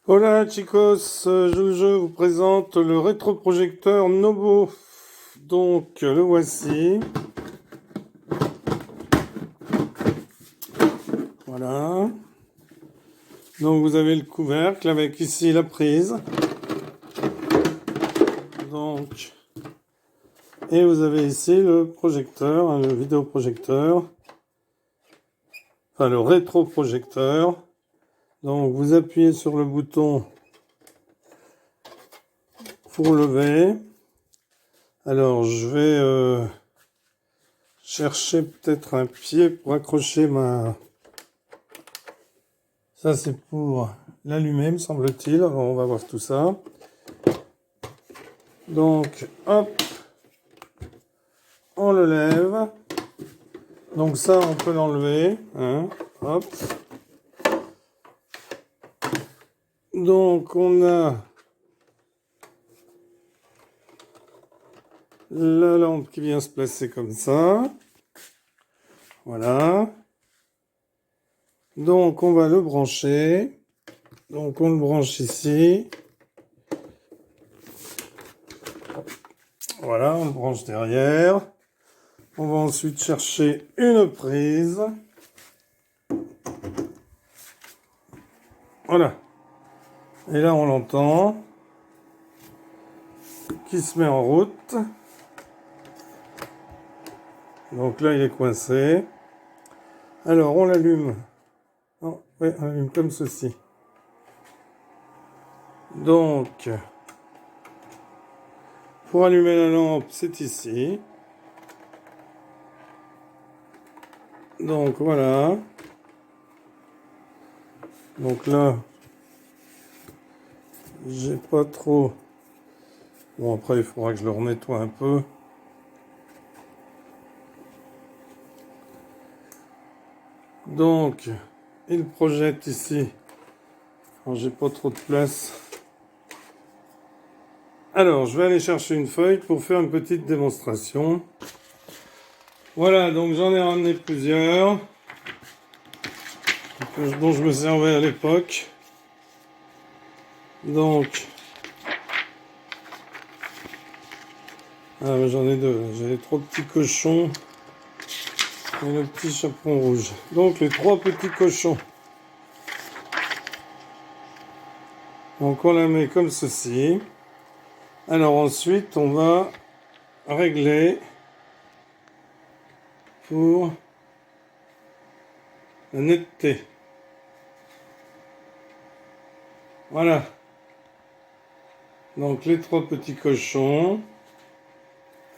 Hola chicos, je vous présente le rétroprojecteur Nobo. Donc le voici. Voilà. Donc vous avez le couvercle avec ici la prise. Donc, et vous avez ici le projecteur, le vidéoprojecteur. Enfin le rétroprojecteur. Donc vous appuyez sur le bouton pour lever. Alors je vais chercher peut-être un pied pour accrocher ma... Ça c'est pour l'allumer me semble-t-il. Alors on va voir tout ça. Donc hop, on le lève. Donc ça on peut l'enlever. Hein, hop. Donc on a la lampe qui vient se placer comme ça. Voilà. Donc on va le brancher. Donc on le branche ici. Voilà, on le branche derrière. On va ensuite chercher une prise. Voilà. Et là on l'entend. Qui se met en route. Donc là il est coincé. Alors on l'allume. Oh, ouais, on l'allume comme ceci. Donc, pour allumer la lampe, c'est ici. Donc voilà. Donc là, j'ai pas trop... Bon après il faudra que je le renettoie un peu. Donc, il projette ici. Alors j'ai pas trop de place. Alors, je vais aller chercher une feuille pour faire une petite démonstration. Voilà, donc j'en ai ramené plusieurs. Dont je me servais à l'époque. Donc... Ah, mais j'en ai deux. J'ai les trois petits cochons et le petit chaperon rouge. Donc, les trois petits cochons. Donc, on la met comme ceci. Alors, ensuite, on va régler pour la netteté. Voilà. Donc, les trois petits cochons.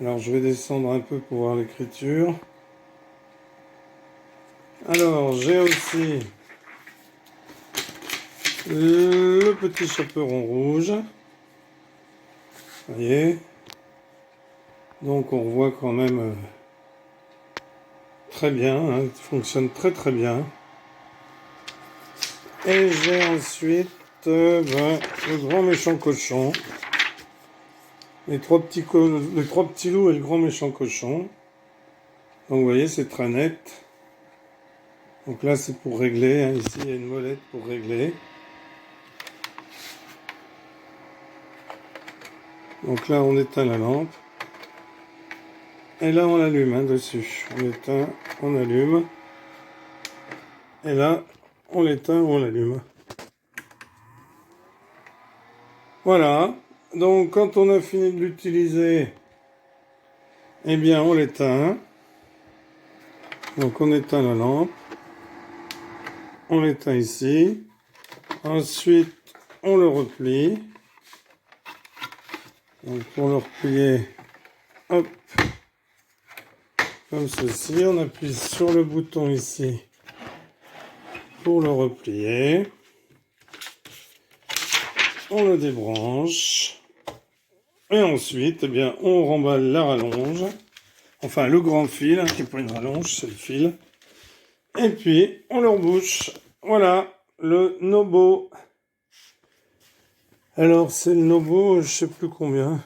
Alors, je vais descendre un peu pour voir l'écriture. Alors, j'ai aussi le petit chaperon rouge. Vous voyez. Donc, on voit quand même très bien. Hein, il fonctionne très très bien. Et j'ai ensuite le grand méchant cochon. Les trois petits loups et le grand méchant cochon. Donc, vous voyez, c'est très net. Donc là, c'est pour régler. Hein. Ici, il y a une molette pour régler. Donc là, on éteint la lampe. Et là, on l'allume hein, dessus. On éteint, on allume. Et là, on l'éteint, on l'allume. Voilà. Donc, quand on a fini de l'utiliser, eh bien, on l'éteint. Donc, on éteint la lampe. On l'éteint ici. Ensuite, on le replie. Donc, pour le replier, hop, comme ceci. On appuie sur le bouton ici pour le replier. On le débranche. Et ensuite, eh bien, on remballe la rallonge. Enfin, le grand fil, hein, qui n'est pas une rallonge, c'est le fil. Et puis, on le rebouche. Voilà, le Nobo. Alors, c'est le Nobo, je sais plus combien.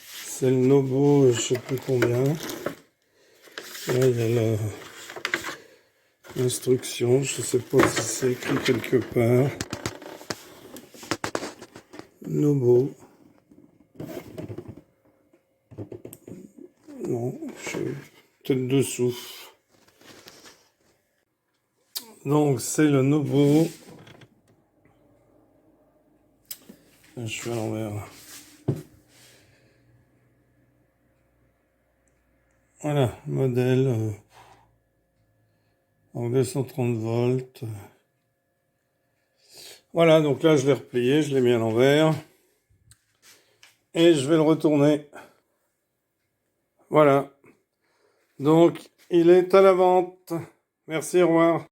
C'est le Nobo, je sais plus combien. Là, il y a Instruction, je ne sais pas si c'est écrit quelque part. Nobo. Non, peut-être dessous. Donc c'est le Nobo. Je suis à l'envers. Voilà, modèle en 230 volts. Voilà, donc là je l'ai replié, je l'ai mis à l'envers. Et je vais le retourner. Voilà. Donc il est à la vente. Merci, au revoir.